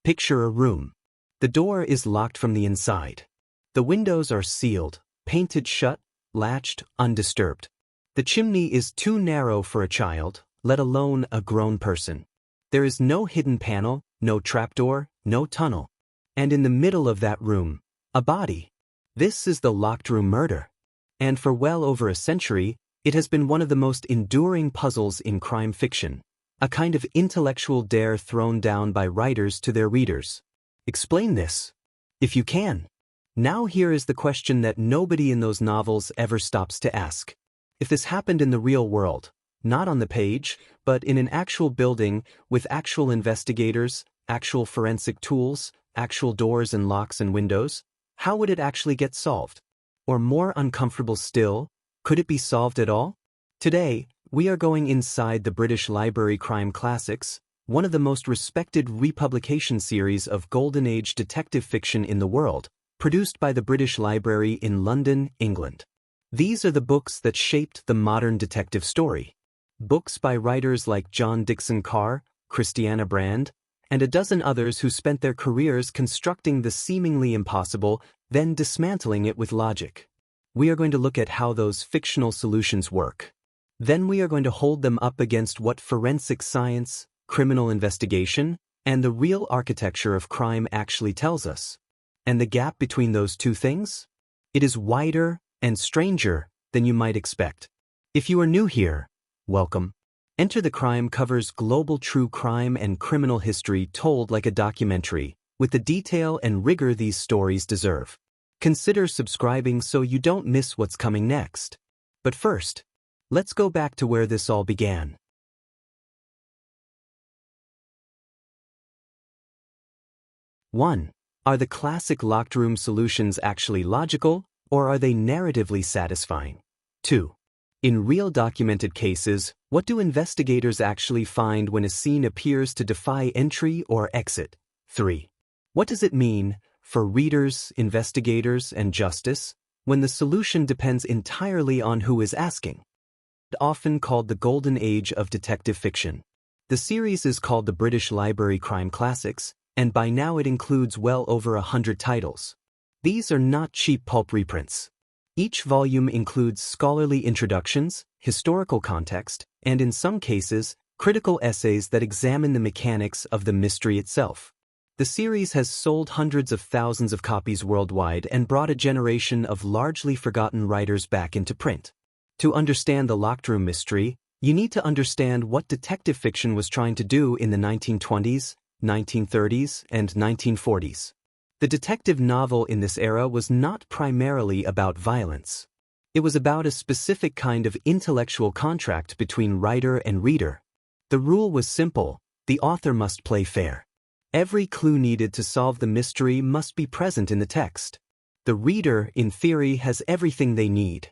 Picture a room. The door is locked from the inside. The windows are sealed, painted shut, latched, undisturbed. The chimney is too narrow for a child, let alone a grown person. There is no hidden panel, no trapdoor, no tunnel. And in the middle of that room, a body. This is the locked room murder. And for well over a century, it has been one of the most enduring puzzles in crime fiction, a kind of intellectual dare thrown down by writers to their readers. Explain this. If you can. Now here is the question that nobody in those novels ever stops to ask. If this happened in the real world, not on the page, but in an actual building with actual investigators, actual forensic tools, actual doors and locks and windows, how would it actually get solved? Or more uncomfortable still, could it be solved at all? Today, we are going inside the British Library Crime Classics, one of the most respected republication series of Golden Age detective fiction in the world, produced by the British Library in London, England. These are the books that shaped the modern detective story. Books by writers like John Dickson Carr, Christianna Brand, and a dozen others who spent their careers constructing the seemingly impossible, then dismantling it with logic. We are going to look at how those fictional solutions work. Then we are going to hold them up against what forensic science, criminal investigation, and the real architecture of crime actually tells us. And the gap between those two things? It is wider and stranger than you might expect. If you are new here, welcome. Enter the Crime covers global true crime and criminal history told like a documentary, with the detail and rigor these stories deserve. Consider subscribing so you don't miss what's coming next. But first, let's go back to where this all began. One, are the classic locked room solutions actually logical, or are they narratively satisfying? 2. In real documented cases, what do investigators actually find when a scene appears to defy entry or exit? 3. What does it mean, for readers, investigators, and justice, when the solution depends entirely on who is asking? Often called the Golden Age of detective fiction. The series is called the British Library Crime Classics, and by now it includes well over 100 titles. These are not cheap pulp reprints. Each volume includes scholarly introductions, historical context, and in some cases, critical essays that examine the mechanics of the mystery itself. The series has sold hundreds of thousands of copies worldwide and brought a generation of largely forgotten writers back into print. To understand the locked room mystery, you need to understand what detective fiction was trying to do in the 1920s, 1930s, and 1940s. The detective novel in this era was not primarily about violence. It was about a specific kind of intellectual contract between writer and reader. The rule was simple: the author must play fair. Every clue needed to solve the mystery must be present in the text. The reader, in theory, has everything they need.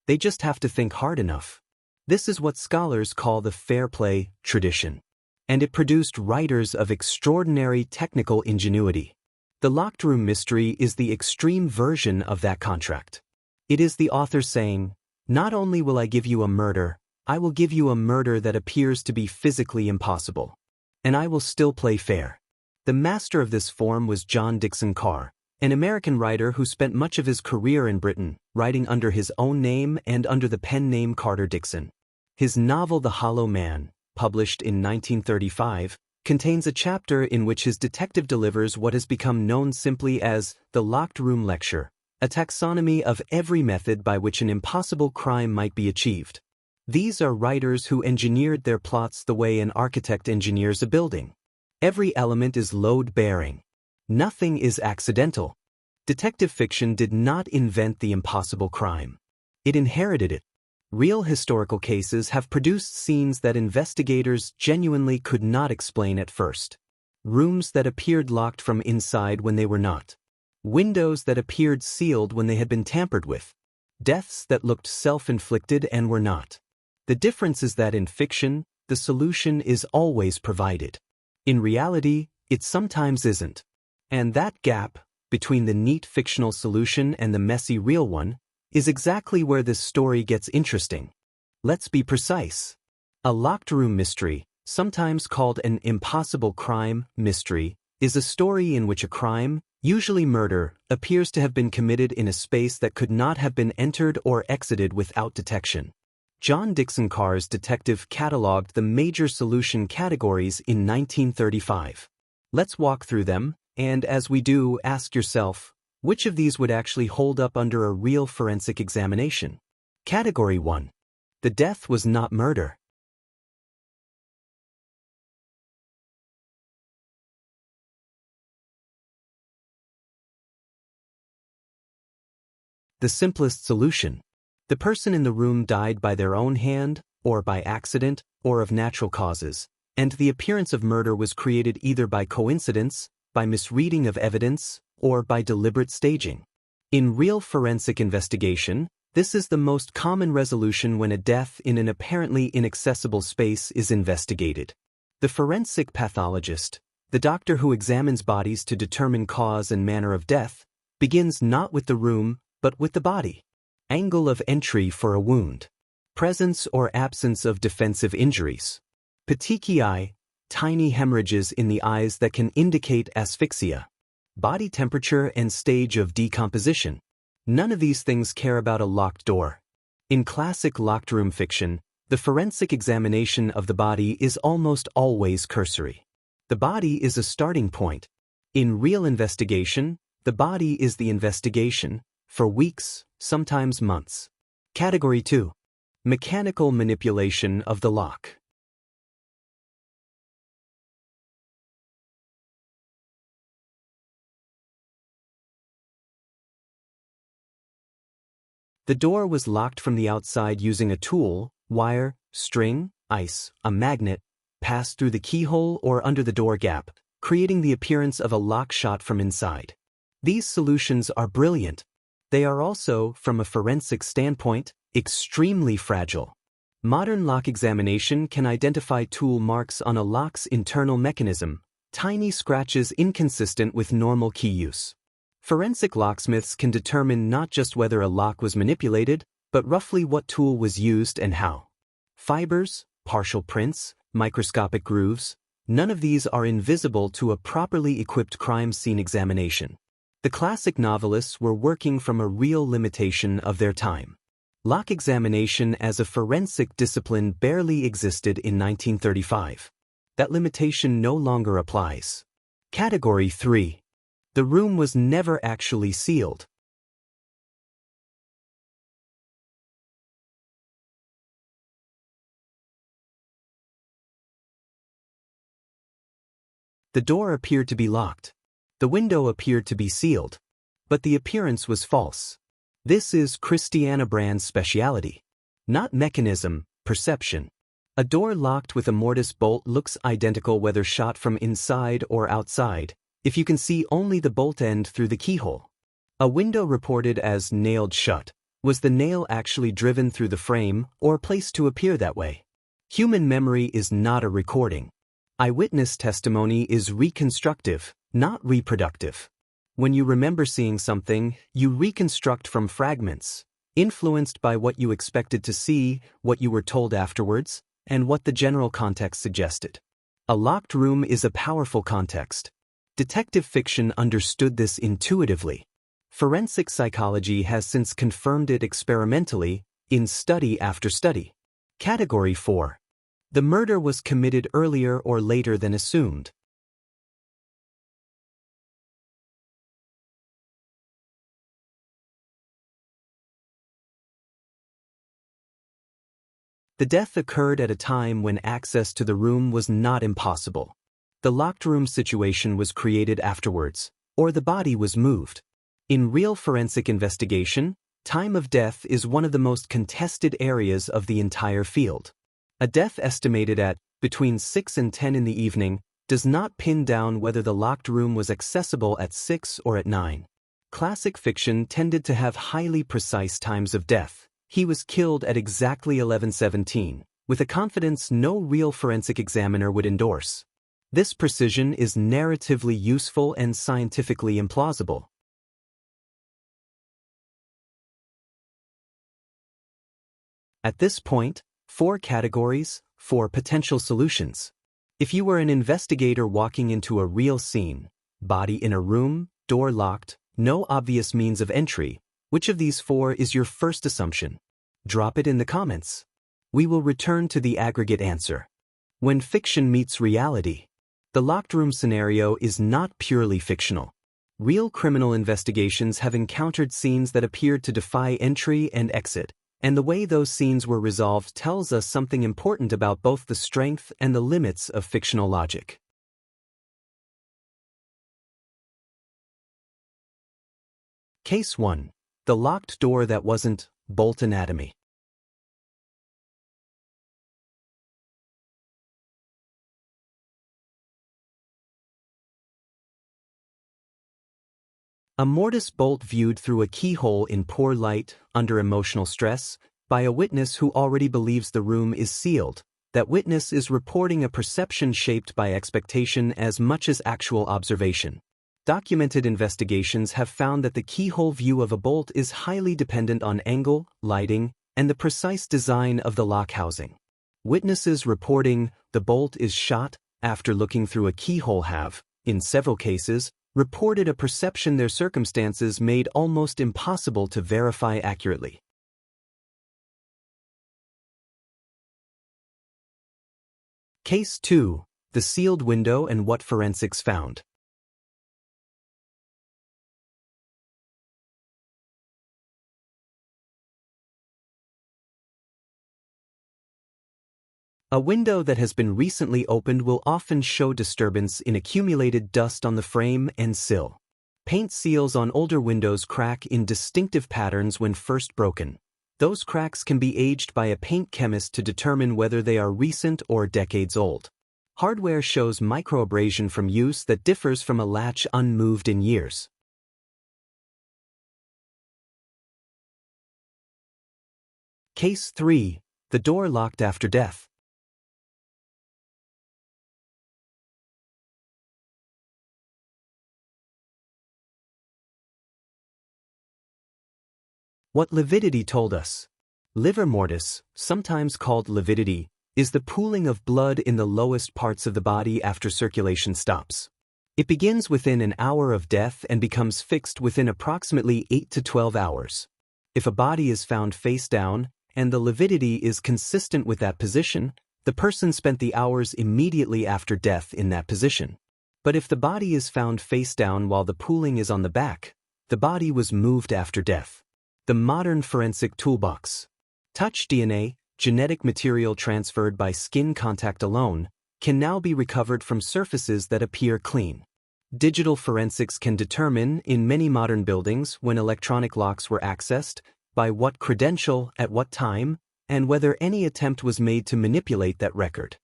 They just have to think hard enough. This is what scholars call the fair play tradition. And it produced writers of extraordinary technical ingenuity. The locked room mystery is the extreme version of that contract. It is the author saying, not only will I give you a murder, I will give you a murder that appears to be physically impossible. And I will still play fair. The master of this form was John Dickson Carr, an American writer who spent much of his career in Britain, writing under his own name and under the pen name Carter Dickson. His novel The Hollow Man, published in 1935, contains a chapter in which his detective delivers what has become known simply as the locked room lecture, a taxonomy of every method by which an impossible crime might be achieved. These are writers who engineered their plots the way an architect engineers a building. Every element is load-bearing. Nothing is accidental. Detective fiction did not invent the impossible crime. It inherited it. Real historical cases have produced scenes that investigators genuinely could not explain at first. Rooms that appeared locked from inside when they were not. Windows that appeared sealed when they had been tampered with. Deaths that looked self-inflicted and were not. The difference is that in fiction, the solution is always provided. In reality, it sometimes isn't. And that gap, between the neat fictional solution and the messy real one, is exactly where this story gets interesting. Let's be precise. A locked room mystery, sometimes called an impossible crime mystery, is a story in which a crime, usually murder, appears to have been committed in a space that could not have been entered or exited without detection. John Dickson Carr's detective cataloged the major solution categories in 1935. Let's walk through them, and as we do, ask yourself, which of these would actually hold up under a real forensic examination? Category 1. The death was not murder. The simplest solution. The person in the room died by their own hand, or by accident, or of natural causes, and the appearance of murder was created either by coincidence, by misreading of evidence, or by deliberate staging. In real forensic investigation, this is the most common resolution when a death in an apparently inaccessible space is investigated. The forensic pathologist, the doctor who examines bodies to determine cause and manner of death, begins not with the room, but with the body. Angle of entry for a wound. Presence or absence of defensive injuries. Petechiae, tiny hemorrhages in the eyes that can indicate asphyxia. Body temperature and stage of decomposition. None of these things care about a locked door. In classic locked room fiction, the forensic examination of the body is almost always cursory. The body is a starting point. In real investigation, the body is the investigation, for weeks, sometimes months. Category 2. Mechanical manipulation of the lock. The door was locked from the outside using a tool, wire, string, ice, a magnet, passed through the keyhole or under the door gap, creating the appearance of a lock shot from inside. These solutions are brilliant. They are also, from a forensic standpoint, extremely fragile. Modern lock examination can identify tool marks on a lock's internal mechanism, tiny scratches inconsistent with normal key use. Forensic locksmiths can determine not just whether a lock was manipulated, but roughly what tool was used and how. Fibers, partial prints, microscopic grooves, none of these are invisible to a properly equipped crime scene examination. The classic novelists were working from a real limitation of their time. Lock examination as a forensic discipline barely existed in 1935. That limitation no longer applies. Category 3. The room was never actually sealed. The door appeared to be locked. The window appeared to be sealed. But the appearance was false. This is Christianna Brand's specialty. Not mechanism, perception. A door locked with a mortise bolt looks identical whether shot from inside or outside, if you can see only the bolt end through the keyhole. A window reported as nailed shut. Was the nail actually driven through the frame or placed to appear that way? Human memory is not a recording. Eyewitness testimony is reconstructive, not reproductive. When you remember seeing something, you reconstruct from fragments, influenced by what you expected to see, what you were told afterwards, and what the general context suggested. A locked room is a powerful context. Detective fiction understood this intuitively. Forensic psychology has since confirmed it experimentally, in study after study. Category 4. The murder was committed earlier or later than assumed. The death occurred at a time when access to the room was not impossible. The locked room situation was created afterwards, or the body was moved. In real forensic investigation, time of death is one of the most contested areas of the entire field. A death estimated at between 6 and 10 in the evening does not pin down whether the locked room was accessible at 6 or at 9. Classic fiction tended to have highly precise times of death. He was killed at exactly 11:17, with a confidence no real forensic examiner would endorse. This precision is narratively useful and scientifically implausible. At this point, 4 categories, 4 potential solutions. If you were an investigator walking into a real scene, body in a room, door locked, no obvious means of entry, which of these four is your first assumption? Drop it in the comments. We will return to the aggregate answer. When fiction meets reality, the locked room scenario is not purely fictional. Real criminal investigations have encountered scenes that appeared to defy entry and exit, and the way those scenes were resolved tells us something important about both the strength and the limits of fictional logic. Case 1. The locked door that wasn't bolt anatomy. A mortise bolt viewed through a keyhole in poor light, under emotional stress, by a witness who already believes the room is sealed. That witness is reporting a perception shaped by expectation as much as actual observation. Documented investigations have found that the keyhole view of a bolt is highly dependent on angle, lighting, and the precise design of the lock housing. Witnesses reporting the bolt is shot after looking through a keyhole have, in several cases, reported a perception their circumstances made almost impossible to verify accurately. Case 2. The sealed window and what forensics found. A window that has been recently opened will often show disturbance in accumulated dust on the frame and sill. Paint seals on older windows crack in distinctive patterns when first broken. Those cracks can be aged by a paint chemist to determine whether they are recent or decades old. Hardware shows microabrasion from use that differs from a latch unmoved in years. Case 3. The door locked after death. What lividity told us. Liver mortis, sometimes called lividity, is the pooling of blood in the lowest parts of the body after circulation stops. It begins within an hour of death and becomes fixed within approximately 8 to 12 hours. If a body is found face down, and the lividity is consistent with that position, the person spent the hours immediately after death in that position. But if the body is found face down while the pooling is on the back, the body was moved after death. The modern forensic toolbox. Touch DNA, genetic material transferred by skin contact alone, can now be recovered from surfaces that appear clean. Digital forensics can determine, in many modern buildings, when electronic locks were accessed, by what credential, at what time, and whether any attempt was made to manipulate that record.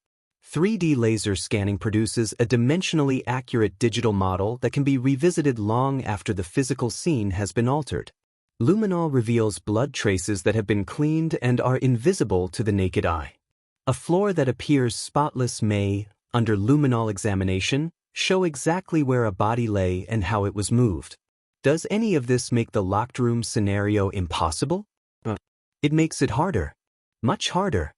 3D laser scanning produces a dimensionally accurate digital model that can be revisited long after the physical scene has been altered. Luminol reveals blood traces that have been cleaned and are invisible to the naked eye. A floor that appears spotless may, under luminol examination, show exactly where a body lay and how it was moved. Does any of this make the locked room scenario impossible? It makes it harder. Much harder.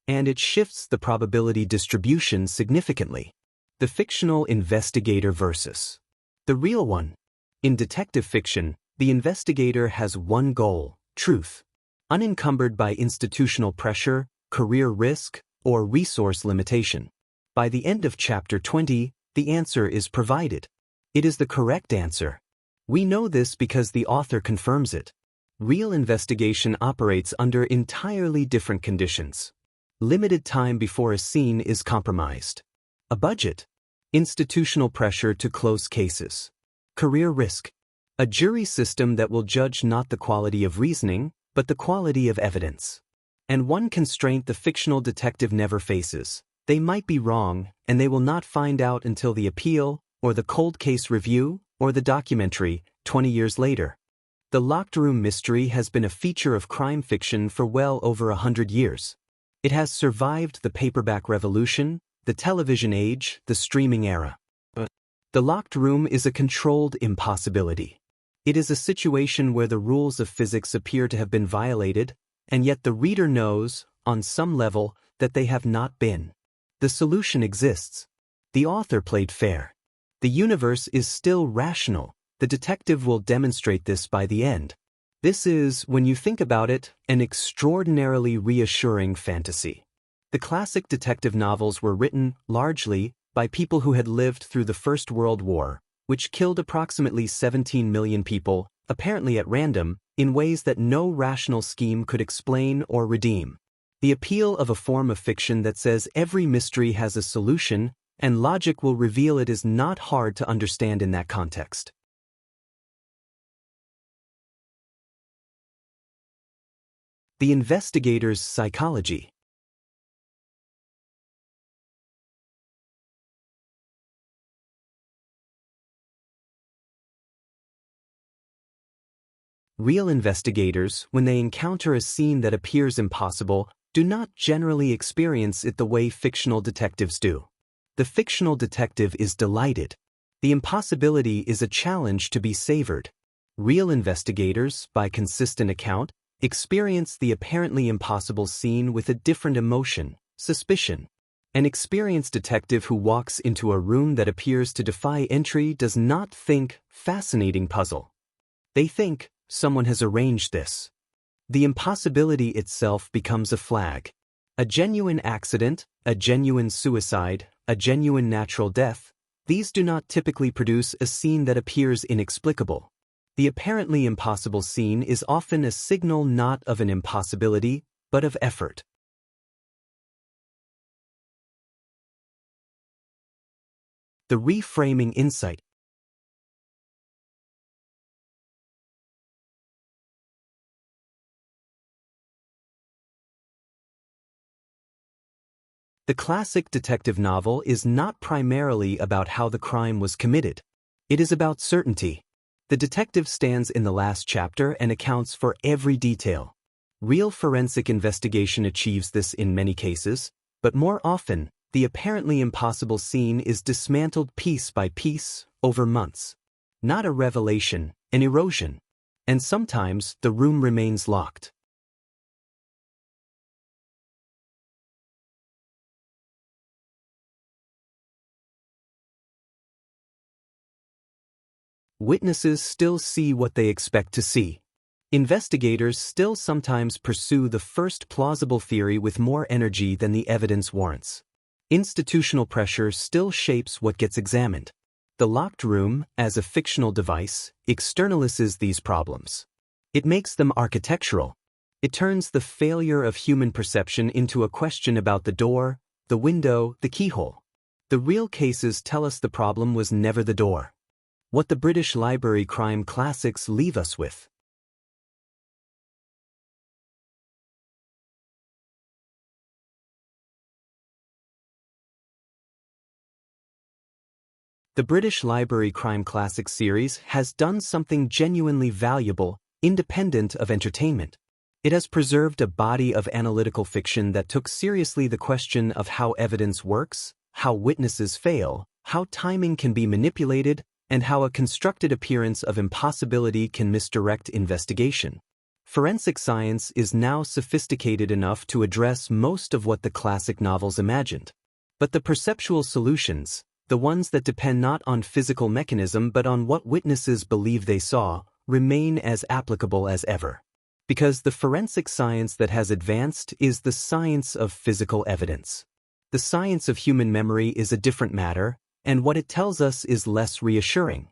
And it shifts the probability distribution significantly. The fictional investigator versus the real one. In detective fiction, the investigator has one goal: truth. Unencumbered by institutional pressure, career risk, or resource limitation. By the end of Chapter 20, the answer is provided. It is the correct answer. We know this because the author confirms it. Real investigation operates under entirely different conditions. Limited time before a scene is compromised. A budget. Institutional pressure to close cases. Career risk. A jury system that will judge not the quality of reasoning, but the quality of evidence. And one constraint the fictional detective never faces: they might be wrong, and they will not find out until the appeal, or the cold case review, or the documentary, 20 years later. The locked room mystery has been a feature of crime fiction for well over 100 years. It has survived the paperback revolution, the television age, the streaming era. The locked room is a controlled impossibility. It is a situation where the rules of physics appear to have been violated, and yet the reader knows, on some level, that they have not been. The solution exists. The author played fair. The universe is still rational. The detective will demonstrate this by the end. This is, when you think about it, an extraordinarily reassuring fantasy. The classic detective novels were written, largely, by people who had lived through the First World War, which killed approximately 17 million people, apparently at random, in ways that no rational scheme could explain or redeem. The appeal of a form of fiction that says every mystery has a solution, and logic will reveal it is not hard to understand in that context. The investigator's psychology. Real investigators, when they encounter a scene that appears impossible, do not generally experience it the way fictional detectives do. The fictional detective is delighted. The impossibility is a challenge to be savored. Real investigators, by consistent account, experience the apparently impossible scene with a different emotion, suspicion. An experienced detective who walks into a room that appears to defy entry does not think, fascinating puzzle. They think, someone has arranged this. The impossibility itself becomes a flag. A genuine accident, a genuine suicide, a genuine natural death, these do not typically produce a scene that appears inexplicable. The apparently impossible scene is often a signal not of an impossibility, but of effort. The reframing insight. The classic detective novel is not primarily about how the crime was committed. It is about certainty. The detective stands in the last chapter and accounts for every detail. Real forensic investigation achieves this in many cases, but more often, the apparently impossible scene is dismantled piece by piece, over months. Not a revelation, an erosion. And sometimes, the room remains locked. Witnesses still see what they expect to see. Investigators still sometimes pursue the first plausible theory with more energy than the evidence warrants. Institutional pressure still shapes what gets examined. The locked room, as a fictional device, externalizes these problems. It makes them architectural. It turns the failure of human perception into a question about the door, the window, the keyhole. The real cases tell us the problem was never the door. What the British Library crime classics leave us with. The British Library Crime Classics series has done something genuinely valuable, independent of entertainment. It has preserved a body of analytical fiction that took seriously the question of how evidence works, how witnesses fail, how timing can be manipulated, and how a constructed appearance of impossibility can misdirect investigation. Forensic science is now sophisticated enough to address most of what the classic novels imagined. But the perceptual solutions, the ones that depend not on physical mechanism but on what witnesses believe they saw, remain as applicable as ever. Because the forensic science that has advanced is the science of physical evidence. The science of human memory is a different matter, and what it tells us is less reassuring.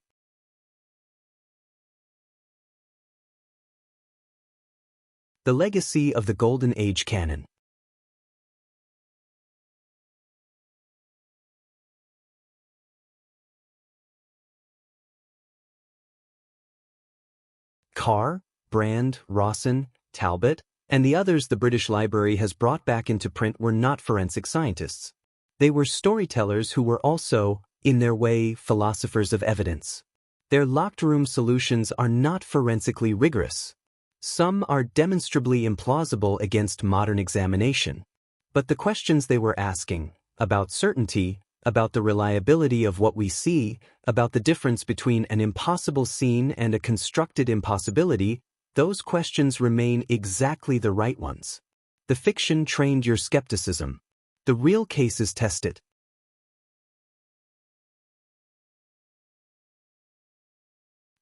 The legacy of the Golden Age canon. Carr, Brand, Rawson, Talbot, and the others the British Library has brought back into print were not forensic scientists. They were storytellers who were also, in their way, philosophers of evidence. Their locked-room solutions are not forensically rigorous. Some are demonstrably implausible against modern examination. But the questions they were asking, about certainty, about the reliability of what we see, about the difference between an impossible scene and a constructed impossibility, those questions remain exactly the right ones. The fiction trained your skepticism. The real cases test it.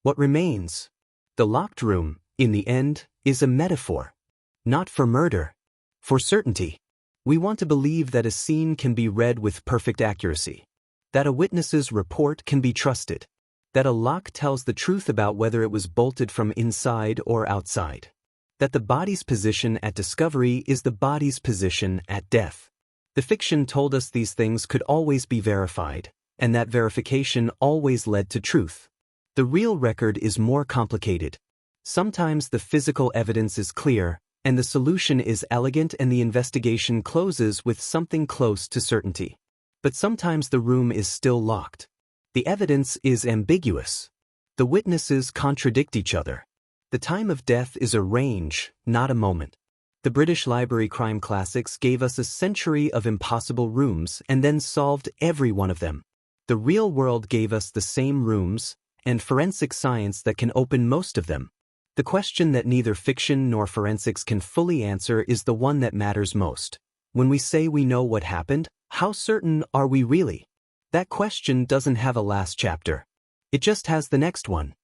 What remains? The locked room, in the end, is a metaphor. Not for murder. For certainty. We want to believe that a scene can be read with perfect accuracy. That a witness's report can be trusted. That a lock tells the truth about whether it was bolted from inside or outside. That the body's position at discovery is the body's position at death. The fiction told us these things could always be verified, and that verification always led to truth. The real record is more complicated. Sometimes the physical evidence is clear, and the solution is elegant and the investigation closes with something close to certainty. But sometimes the room is still locked. The evidence is ambiguous. The witnesses contradict each other. The time of death is a range, not a moment. The British Library crime classics gave us a century of impossible rooms and then solved every one of them. The real world gave us the same rooms, and forensic science that can open most of them. The question that neither fiction nor forensics can fully answer is the one that matters most. When we say we know what happened, how certain are we really? That question doesn't have a last chapter. It just has the next one.